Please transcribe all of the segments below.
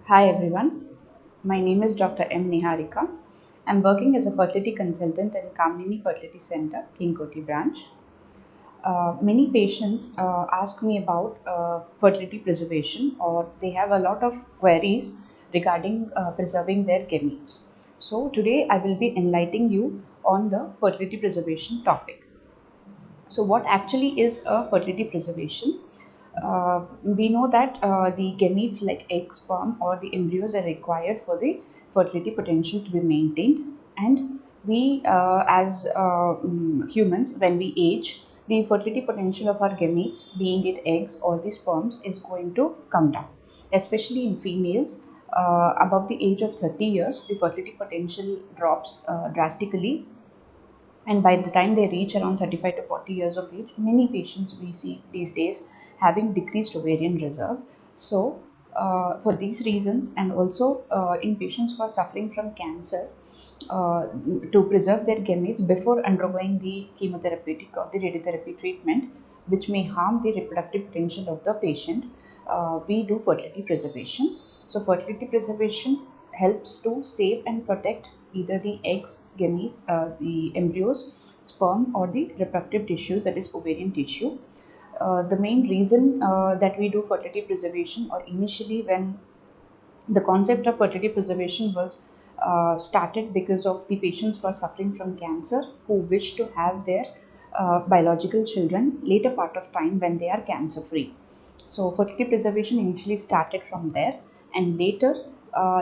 Hi everyone, my name is Dr. M. Niharika. I'm working as a fertility consultant in Kamineni Fertility Center, King Koti branch. Many patients ask me about fertility preservation, or they have a lot of queries regarding preserving their gametes. So today I will be enlightening you on the fertility preservation topic. So, what actually is a fertility preservation? We know that the gametes like egg, sperm, or the embryos are required for the fertility potential to be maintained. And we, as humans, when we age, the fertility potential of our gametes, being it eggs or the sperms, is going to come down, especially in females. Above the age of 30 years, the fertility potential drops drastically, and by the time they reach around 35 to 40 years of age, many patients we see these days having decreased ovarian reserve. So for these reasons, and also in patients who are suffering from cancer, uh, to preserve their gametes before undergoing the chemotherapeutic or the radiotherapy treatment, which may harm the reproductive potential of the patient, we do fertility preservation. So fertility preservation helps to save and protect either the eggs, gamete, the embryos, sperm, or the reproductive tissues, that is ovarian tissue. The main reason that we do fertility preservation, or initially when the concept of fertility preservation was started because of the patients who are suffering from cancer who wish to have their biological children later part of time when they are cancer free. So fertility preservation initially started from there, and later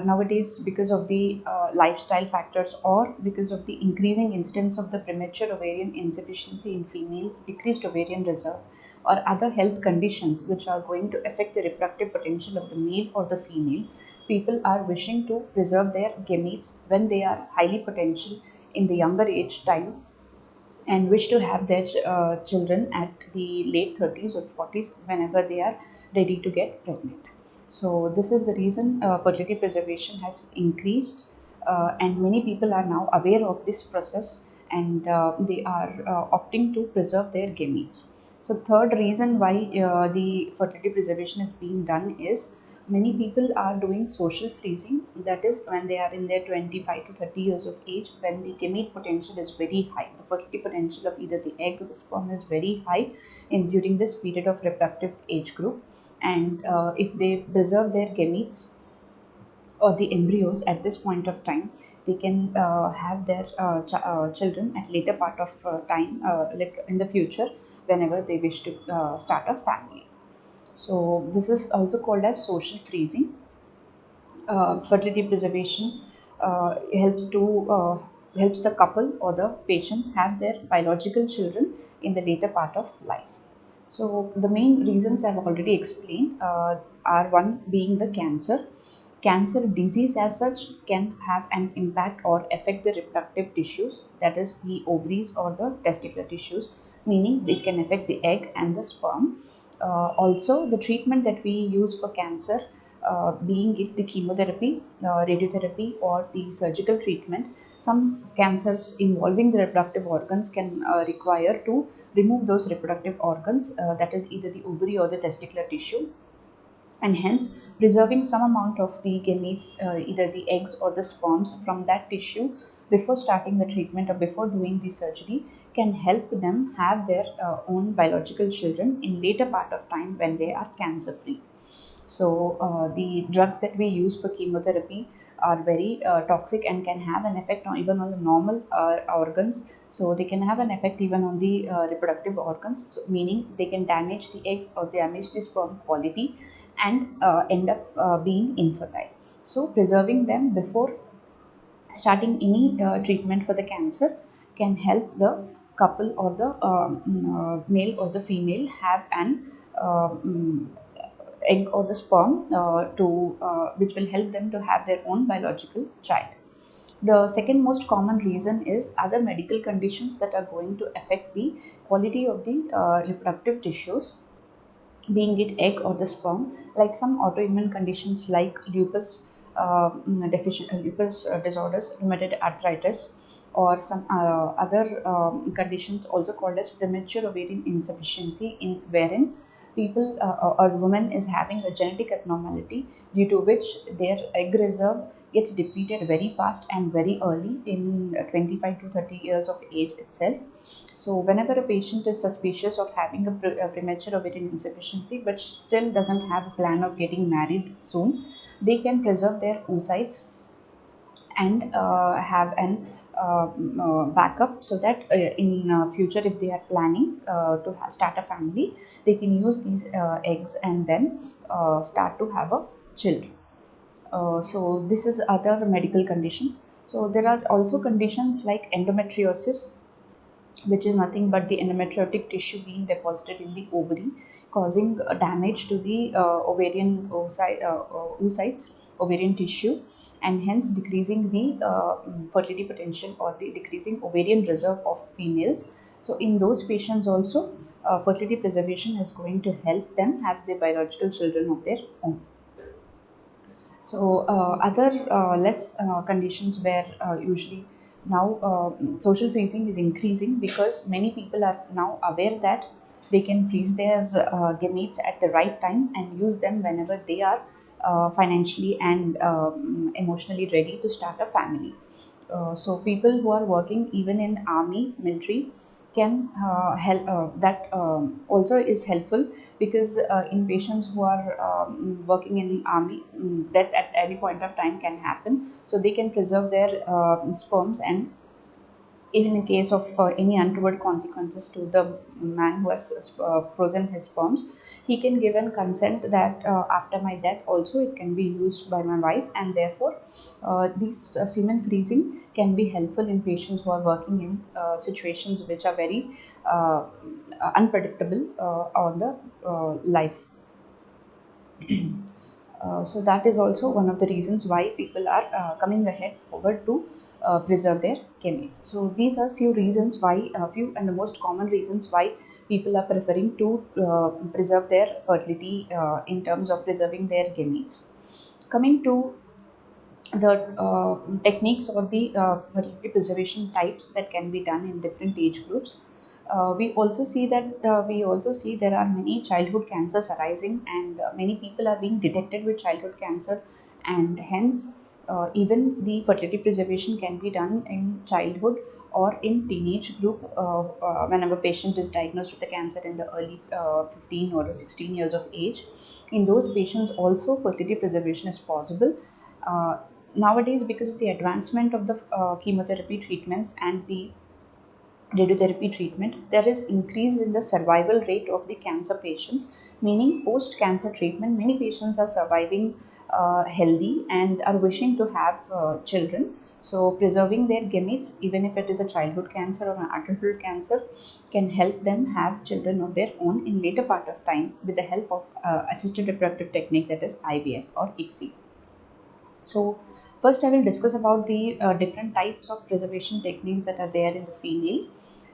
nowadays, because of the lifestyle factors, or because of the increasing incidence of the premature ovarian insufficiency in females, decreased ovarian reserve, or other health conditions which are going to affect the reproductive potential of the male or the female, people are wishing to preserve their gametes when they are highly potential in the younger age time, and wish to have their children at the late 30s or 40s whenever they are ready to get pregnant. So this is the reason fertility preservation has increased, and many people are now aware of this process, and they are opting to preserve their gametes. So third reason why the fertility preservation is being done is many people are doing social freezing. That is when they are in their 25 to 30 years of age, when the gamete potential is very high. The fertility potential of either the egg or the sperm is very high in during this period of reproductive age group. And if they preserve their gametes or the embryos at this point of time, they can have their children at later part of time, like in the future, whenever they wish to start a family. So this is also called as social freezing. Fertility preservation helps the couple or the patients have their biological children in the later part of life. So the main reasons I've already explained are, one being the cancer. Cancer disease as such can have an impact or affect the reproductive tissues, that is the ovaries or the testicular tissues, meaning it can affect the egg and the sperm. Also, the treatment that we use for cancer, being it the chemotherapy, radiotherapy, or the surgical treatment, some cancers involving the reproductive organs can require to remove those reproductive organs, that is either the ovary or the testicular tissue, and hence preserving some amount of the gametes, either the eggs or the sperms from that tissue before starting the treatment or before doing the surgery, can help them have their own biological children in later part of time when they are cancer free. So the drugs that we use for chemotherapy are very toxic and can have an effect on even on the normal organs. So they can have an effect even on the reproductive organs, so meaning they can damage the eggs or damage the sperm quality, and end up being infertile. So preserving them before starting any treatment for the cancer can help the couple or the male or the female have an egg or the sperm to which will help them to have their own biological child. The second most common reason is other medical conditions that are going to affect the quality of the reproductive tissues, being it egg or the sperm, like some autoimmune conditions like lupus, lupus disorders, rheumatoid arthritis, or some other conditions also called as premature ovarian insufficiency, in wherein people or woman is having a genetic abnormality due to which their egg reserve gets depleted very fast and very early in 25 to 30 years of age itself. So whenever a patient is suspicious of having a premature ovarian insufficiency but still doesn't have a plan of getting married soon, they can preserve their oocytes and have an backup, so that in future, if they are planning to start a family, they can use these eggs and then start to have a child. So this is other medical conditions. So there are also conditions like endometriosis, which is nothing but the endometriotic tissue being deposited in the ovary, causing damage to the oocytes, ovarian tissue, and hence decreasing the fertility potential or the decreasing ovarian reserve of females. So in those patients also, fertility preservation is going to help them have the biological children of their own. So other less conditions where usually now social freezing is increasing because many people are now aware that they can freeze their gametes at the right time and use them whenever they are financially and emotionally ready to start a family. So people who are working even in army, military, can help. That also is helpful because in patients who are working in army, death at any point of time can happen. So they can preserve their sperms, and even in case of any untoward consequences to the man who has frozen his sperms, he can give an consent that after my death also it can be used by my wife, and therefore this semen freezing can be helpful in patients who are working in situations which are very unpredictable on the life. So that is also one of the reasons why people are coming ahead forward to preserve their gametes. So these are few reasons why, few and the most common reasons why people are preferring to preserve their fertility in terms of preserving their gametes. Coming to the techniques or the fertility preservation types that can be done in different age groups. We also see there are many childhood cancers arising, and many people are being detected with childhood cancer, and hence even the fertility preservation can be done in childhood or in teenage group whenever patient is diagnosed with the cancer in the early 15 or 16 years of age. In those patients also fertility preservation is possible. Nowadays, because of the advancement of the chemotherapy treatments and the radiotherapy treatment, there is increase in the survival rate of the cancer patients, meaning post cancer treatment many patients are surviving healthy and are wishing to have children. So preserving their gametes, even if it is a childhood cancer or an adulthood cancer, can help them have children of their own in later part of time with the help of assisted reproductive technique, that is IVF or ICSI. So first I will discuss about the different types of preservation techniques that are there in the female.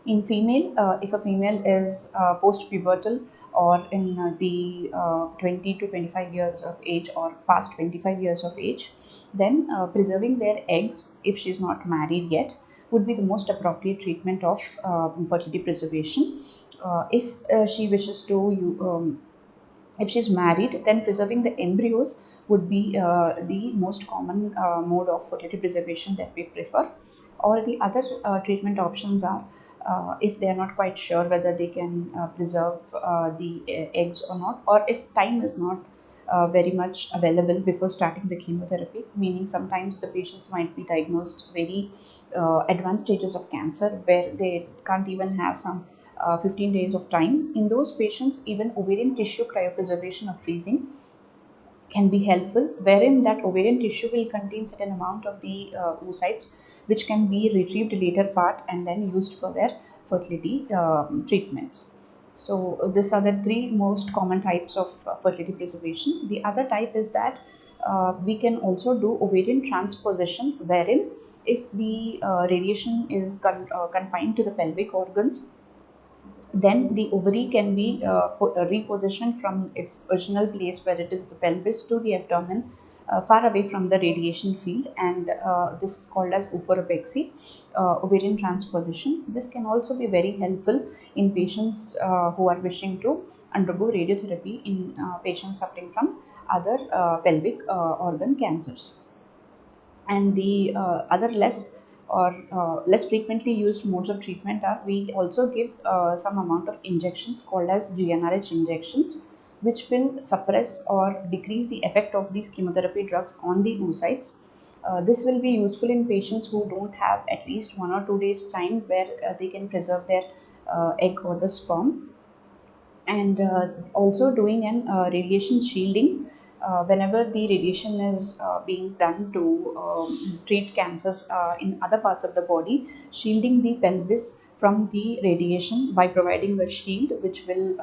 In female, if a female is post-pubertal or in the 20 to 25 years of age or past 25 years of age, then preserving their eggs, if she is not married yet, would be the most appropriate treatment of fertility preservation. If she wishes to if she's married, then preserving the embryos would be the most common mode of fertility preservation that we prefer. Or the other treatment options are, if they are not quite sure whether they can preserve the eggs or not, or if time is not very much available before starting the chemotherapy, meaning sometimes the patients might be diagnosed very advanced stages of cancer where they can't even have some 15 days of time. In those patients, even ovarian tissue cryopreservation or freezing can be helpful, wherein that ovarian tissue will contain certain amount of the oocytes which can be retrieved later part and then used for their fertility treatments. So these are the three most common types of fertility preservation. The other type is that we can also do ovarian transposition, wherein if the radiation is confined to the pelvic organs, Then the ovary can be repositioned from its original place where it is the pelvis to the abdomen, far away from the radiation field, and this is called as oophoropexy, ovarian transposition. This can also be very helpful in patients who are wishing to undergo radiotherapy in patients suffering from other pelvic organ cancers. And the other less frequently used modes of treatment are, we also give some amount of injections called as GnRH injections, which will suppress or decrease the effect of these chemotherapy drugs on the oocytes. This will be useful in patients who don't have at least 1 or 2 days time where they can preserve their egg or the sperm. And also doing an radiation shielding whenever the radiation is being done to treat cancers in other parts of the body, shielding the pelvis from the radiation by providing a shield which will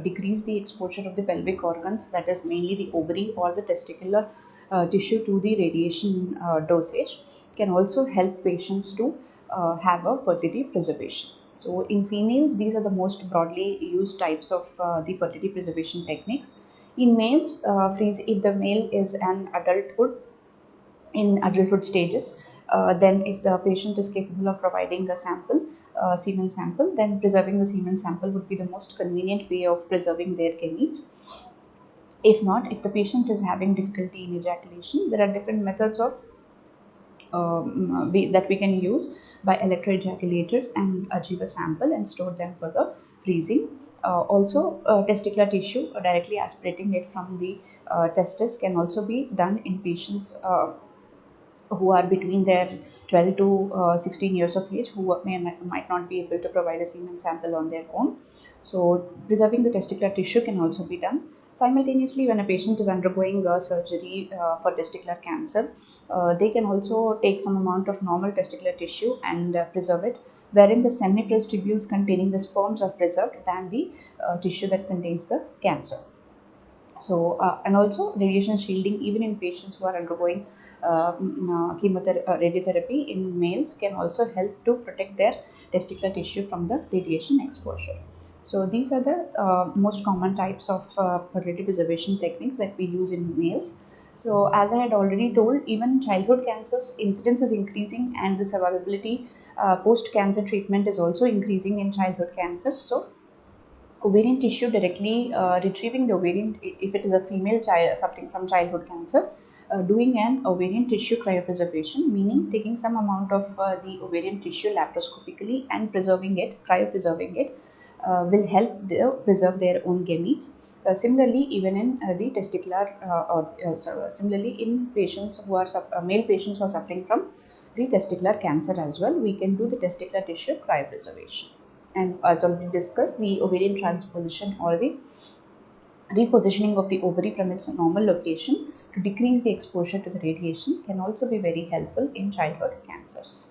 decrease the exposure of the pelvic organs, that is mainly the ovary or the testicular tissue, to the radiation dosage, can also help patients to have a fertility preservation. So in females, these are the most broadly used types of the fertility preservation techniques. In males, if the male is an adulthood stages, then if the patient is capable of providing a sample, semen sample, then preserving the semen sample would be the most convenient way of preserving their gametes. If not, if the patient is having difficulty in ejaculation, there are different methods of that we can use by electroejaculators and achieve a sample and store them for the freezing. Also, testicular tissue, directly aspirating it from the testis, can also be done in patients who are between their 12 to 16 years of age, who might not be able to provide a semen sample on their own. So preserving the testicular tissue can also be done. Simultaneously, when a patient is undergoing surgery for testicular cancer, they can also take some amount of normal testicular tissue and preserve it, wherein the seminiferous tubules containing the sperms are preserved than the tissue that contains the cancer. So, and also radiation shielding, even in patients who are undergoing radiotherapy in males, can also help to protect their testicular tissue from the radiation exposure. So, these are the most common types of fertility preservation techniques that we use in males. So, as I had already told, even childhood cancers incidence is increasing, and the survivability post cancer treatment is also increasing in childhood cancers. So, ovarian tissue, directly retrieving the ovarian, if it is a female child suffering from childhood cancer, doing an ovarian tissue cryopreservation, meaning taking some amount of the ovarian tissue laparoscopically and cryopreserving it, will help preserve their own gametes. Similarly, even in the testicular, similarly in patients who are male patients who are suffering from the testicular cancer as well, we can do the testicular tissue cryopreservation. And as already discussed, the ovarian transposition or the repositioning of the ovary from its normal location to decrease the exposure to the radiation can also be very helpful in childhood cancers.